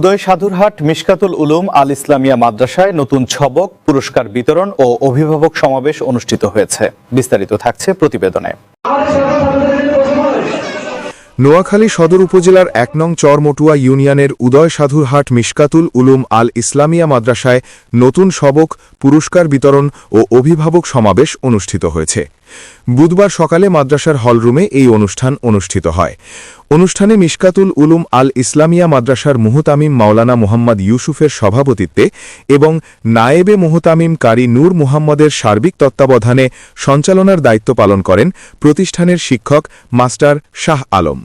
উদয় সাধুরহাট মিশকাতুল উলুম আল ইসলামিয়া মাদ্রাসায় নতুন ছবক পুরস্কার বিতরণ ও অভিভাবক সমাবেশ অনুষ্ঠিত হয়েছে। বিস্তারিত থাকছে প্রতিবেদনে। নোয়াখালী সদর উপজেলার ১ নং চরমটুয়া ইউনিয়নের উদয় সাধুরহাট মিশকাতুল উলুম আল ইসলামিয়া মাদ্রাসায় নতুন সবক পুরস্কার বিতরণ ও অভিভাবক সমাবেশ অনুষ্ঠিত হয়েছে। বুধবার সকালে মাদ্রাসার হলরুমে এই অনুষ্ঠান অনুষ্ঠিত হয়। অনুষ্ঠানে মিশকাতুল উলুম আল ইসলামিয়া মাদ্রাসার মুহতামিম মাওলানা মুহাম্মদ ইউসুফের সভাপতিত্বে এবং নায়েবে মুহতামিম কারি নূর মুহাম্মদের সার্বিক তত্ত্বাবধানে সঞ্চালনার দায়িত্ব পালন করেন প্রতিষ্ঠানের শিক্ষক মাস্টার শাহ আলম।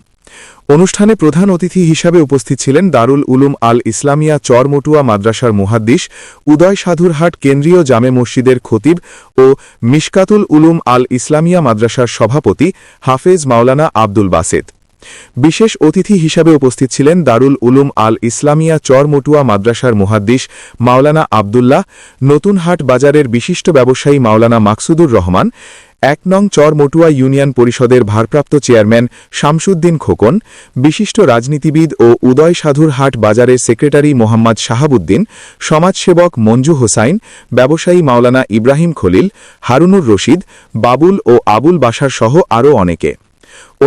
অনুষ্ঠানে প্রধান অতিথি হিসাবে উপস্থিত ছিলেন দারুল উলুম আল ইসলামিয়া চরমটুয়া মাদ্রাসার মুহাদ্দিস, উদয় সাধুরহাট কেন্দ্রীয় জামে মসজিদের খতিব ও মিশকাতুল উলুম আল ইসলামিয়া মাদ্রাসার সভাপতি হাফেজ মাওলানা আব্দুল বাসেত। বিশেষ অতিথি হিসাবে উপস্থিত ছিলেন দারুল উলুম আল ইসলামিয়া চরমটুয়া মাদ্রাসার মুহাদ্দিস মাওলানা আবদুল্লাহ, নতুনহাট বাজারের বিশিষ্ট ব্যবসায়ী মাওলানা মাকসুদুর রহমান, ১ নং চরমটুয়া ইউনিয়ন পরিষদের ভারপ্রাপ্ত চেয়ারম্যান শামসুদ্দিন খোকন, বিশিষ্ট রাজনীতিবিদ ও উদয় সাধুরহাট বাজারের সেক্রেটারি মোহাম্মদ শাহাবুদ্দিন, সমাজসেবক মঞ্জু হোসাইন, ব্যবসায়ী মাওলানা ইব্রাহিম খলিল, হারুনুর রশিদ, বাবুল ও আবুল বাশার সহ আরও অনেকে।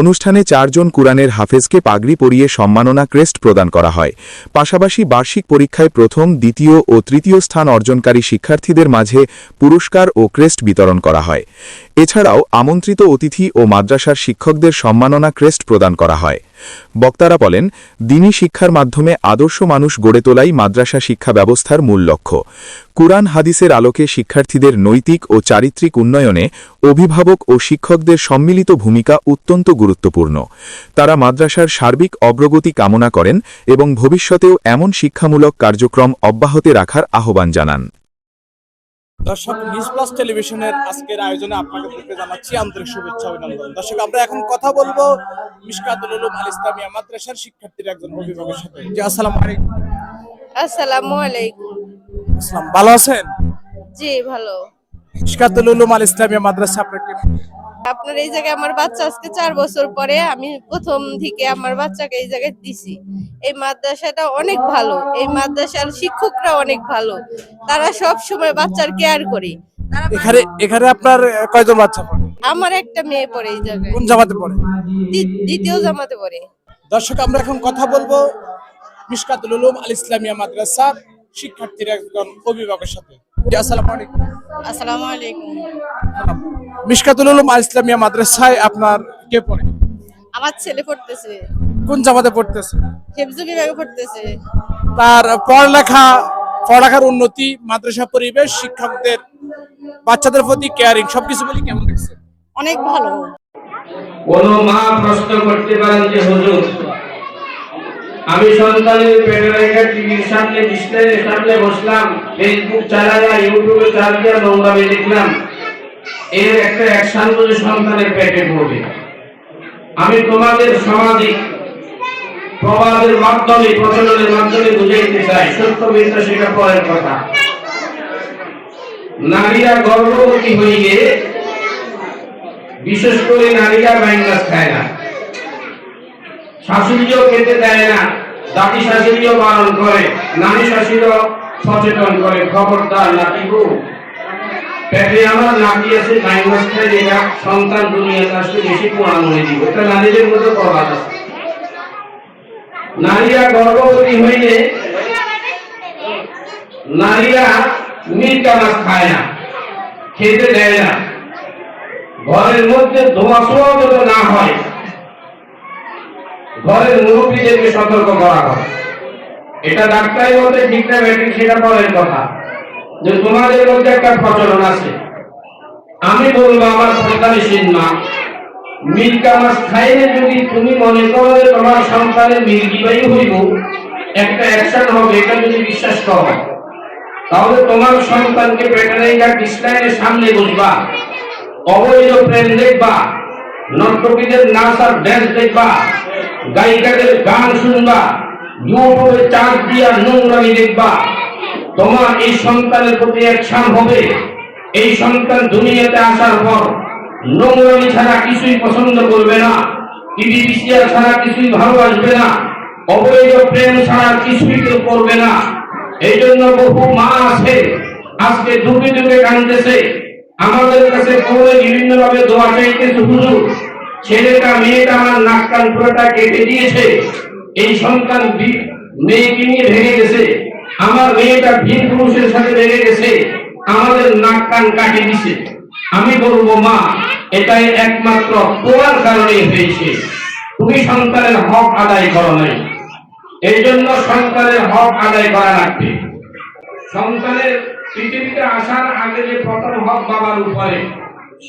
অনুষ্ঠানে ৪ জন কুরআনের হাফেজকে পাগড়ি পরিয়ে সম্মাননা ক্রেস্ট প্রদান করা হয়। পাশাপাশি বার্ষিক পরীক্ষায় প্রথম, দ্বিতীয় ও তৃতীয় স্থান অর্জনকারী শিক্ষার্থীদের মাঝে পুরস্কার ও ক্রেস্ট বিতরণ করা হয়। এছাড়াও আমন্ত্রিত অতিথি ও মাদ্রাসার শিক্ষকদের সম্মাননা ক্রেস্ট প্রদান করা হয়। বক্তারা বলেন, দ্বীনি শিক্ষার মাধ্যমে আদর্শ মানুষ গড়ে তোলাই মাদ্রাসা শিক্ষা ব্যবস্থার মূল লক্ষ্য। কুরআন হাদিসের আলোকে শিক্ষার্থীদের নৈতিক ও চারিত্রিক উন্নয়নে অভিভাবক ও শিক্ষকদের সম্মিলিত ভূমিকা অত্যন্ত গুরুত্বপূর্ণ। তারা মাদ্রাসার সার্বিক অগ্রগতি কামনা করেন এবং ভবিষ্যতেও এমন শিক্ষামূলক কার্যক্রম অব্যাহত রাখার আহ্বান জানান। দর্শক, নিউজ প্লাস টেলিভিশনের আজকের আয়োজনে আপনাকে জানাচ্ছি আন্তরিক শুভেচ্ছা অভিনন্দন। দর্শক, আমরা এখন কথা বলবো মিশকাতুল উলুম আল ইসলামিয়া মাদ্রাসার শিক্ষার্থীর একজন অভিভাবকের সাথে। জি, আসসালামু আলাইকুম। আসসালামু আলাইকুম। আসসালাম, ভালো আছেন? জি, ভালো। মিশকাতুল উলুম আল ইসলামিয়া মাদ্রাসা আপনাকে আপনার এই জায়গায় আমার বাচ্চা আজকে ৪ বছর পরে আমি প্রথম থেকে আমার বাচ্চাকে এই জায়গায় দিছি। এই মাদ্রাসাটা অনেক ভালো, এই মাদ্রাসার শিক্ষকরা অনেক ভালো, তারা সব সময় বাচ্চার কেয়ার করে। এখানে আপনার কয়জন বাচ্চা পড়ে? আমার একটা মেয়ে পড়ে এই জায়গায়। কোন জামাতে পড়ে? দ্বিতীয় জামাতে পড়ে। দর্শক, আমরা এখন কথা বলবো মিশকাতুল উলুম আল ইসলামিয়া মাদ্রাসার শিক্ষার্থীর একজন অভিভাবকের সাথে। জি, আসসালামু আলাইকুম। আসসালামু আলাইকুম। মিশকাতুল উলুম আল ইসলামিয়া মাদ্রাসায় আপনার কে পড়ে? আমার ছেলে পড়তেছে। কোন জামাতে পড়তেছে? হেফজ বিভাগে পড়তেছে। তার পড়ালেখার উন্নতি, মাদ্রাসা পরিবেশ, শিক্ষকদের বাচ্চাদের প্রতি কেয়ারিং সবকিছু মিলে কেমন লাগছে? অনেক ভালো। কোন মা প্রশ্ন করতে পারেন যে হুজুর, আমি সন্তানের পেটে রেখে টিভির সামনে, ডিসপ্লের সামনে বসলাম, ফেসবুক চালাইয়া, ইউটিউবে চালিয়ে নোংরামি দেখলাম, এর একটা অ্যাকশন যদি সন্তানের পেটে পড়বে। আমি তোমাদের সামাজিক প্রবাদের মাধ্যমে, প্রচলনের মাধ্যমে বুঝাইতে চাই, সত্য মিথ্যা সেটা পরের কথা। নারীরা গর্ভবতী হইলে, বিশেষ করে নারীরা মাইনাস খায় না, শাশুড়িও খেতে দেয় না, দাদি শাশুড়িও পালন করে, নারী শাশুড়িও সচেতন করে, খবরদার নাতি গো, পেটে আমার নাতি আছে, মাইনাস খায়, এটা সন্তান দুনিয়াতে আসলে বেশি পোড়া মনে দিব। এটা নারীদের মধ্যে প্রবাদ আছে। নারীরা গর্ভবতী হইলে নারীরা মিল্কা মাছ খায় না, খেতে দেয় না, ঘরের মধ্যে ধোঁয়া ছোঁয়া যত না হয়, ঘরের মুরব্বীদেরকে সতর্ক করা হয়। এটা ডাক্তারের মধ্যে ঠিক না ব্যাটিক সেটা পরের কথা, যে তোমাদের মধ্যে একটা প্রচলন আছে। আমি বলবো আমার সন্তানের মা, মিল্কা মাছ খাইলে যদি তুমি মনে করো যে তোমার সন্তানের মিল্কিবাই হইব, একটা অ্যাকশন হবে, এটা যদি বিশ্বাস করো, তাহলে তোমার সন্তানকে ব্যাটারিটা ডিসপ্লের সামনে বসবা, অবৈধ প্রেম দেখবা, নর্তকীদের নাচ আর ড্যান্স দেখবা, গায়িকাদের গান শুনবা, ইউটিউবে চার্জ দিয়া নোংরামি দেখবা, তোমার এই সন্তানের প্রতি অ্যাকশন হবে। এই সন্তান দুনিয়াতে আসার পর নোংরামি ছাড়া কিছুই পছন্দ করবে না, টিভি বিসিআর ছাড়া কিছুই ভালোবাসবে না, অবৈধ প্রেম ছাড়া কিছুই কেউ করবে না। এই জন্য বহু মা আছে আজকে ডুবে ডুবে কাঁদতেছে, আমাদের কাছে পৌঁছে বিভিন্ন ভাবে দোয়া চাইতেছে, হুজুর ছেলেটা মেয়েটা আমার নাক কান পুরোটা কেটে দিয়েছে, এই সন্তান মেয়েকে নিয়ে ভেঙে গেছে, আমার মেয়েটা ভিন পুরুষের সাথে ভেঙে গেছে, আমাদের নাক কান কাটে দিছে। আমি বলবো মা, এটাই একমাত্র তোমার কারণেই হয়েছে, তুমি সন্তানের হক আদায় করো নাই। এই জন্য সন্তানের হক আদায় করা লাগবে। সন্তানের পৃথিবীতে আসার আগে যে প্রথম হক বাবার উপরে,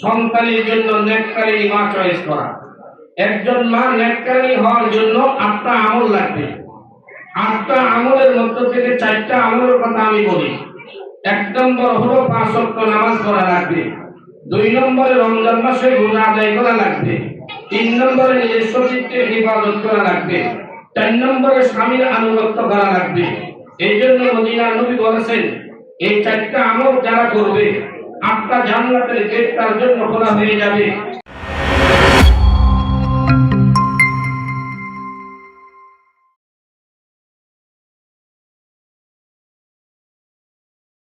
সন্তানের জন্য নেককারী মা চয়েস করা। একজন মা নেককারী হওয়ার জন্য 8টা আমল লাগবে। 8টা আমলের মধ্য থেকে 4টা আমলের কথা আমি বলি। 1 নম্বর হলো 5 ওয়াক্ত নামাজ পড়া লাগবে। 2 নম্বরে রমজান মাসে রোজা আদায় করা লাগবে। 3 নম্বরে নিজস্ব চিত্তের হিফাজত করা লাগবে। 4 নম্বরে স্বামীর আনুগত্য করা লাগবে। এই জন্য মদিনার নবী বলেছেন, এই 4টা আমল যারা করবে 8টা জান্নাতের গেট তার জন্য খোলা হয়ে যাবে।